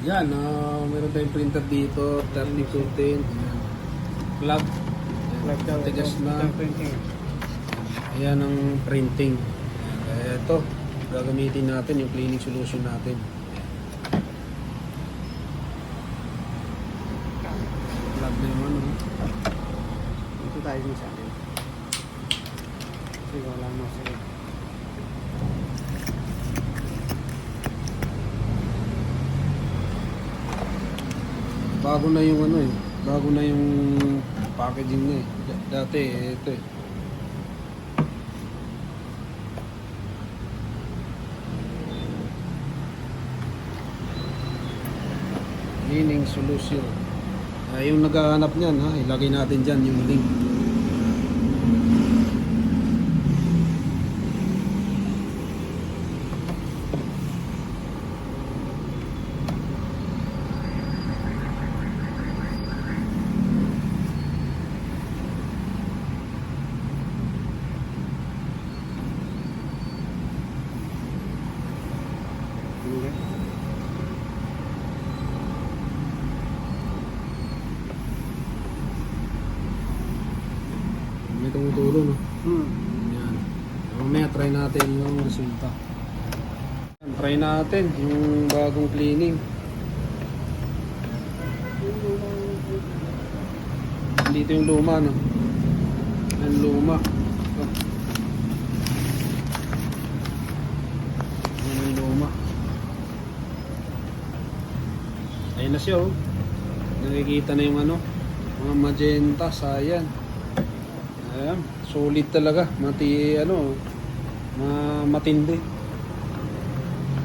Yan, meron tayong printer dito, 3210. Ayan. Plug. Ayan, tigas na. Ayan ang printing. Kaya ito, gagamitin natin yung cleaning solution natin. Plug na yung ano. Ito tayo din sa akin. Kasi wala mo sa'yo. Bago na yung ano eh. Bago na yung packaging na eh. Dati ito eh. Cleaning solution. Yung naghahanap niyan ha, ilagay natin dyan yung link. May tumutulo no. Yan. Mamaya try natin yung resulta. Yan, try natin yung bagong cleaning. Dito yung luma no. Yung luma. Ito. Yan yung luma. Ayun na siya oh. Nakikita na yung ano, mga magenta, cyan. Ayan, solid talaga, matindi.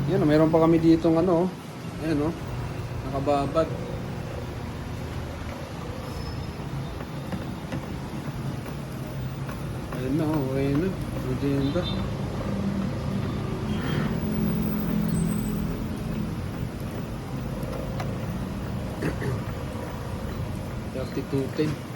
Yan, mayroon pa kami ditong ano, ayan oh, nakababad. Ayan na oh, ayan na, magenta. $32.10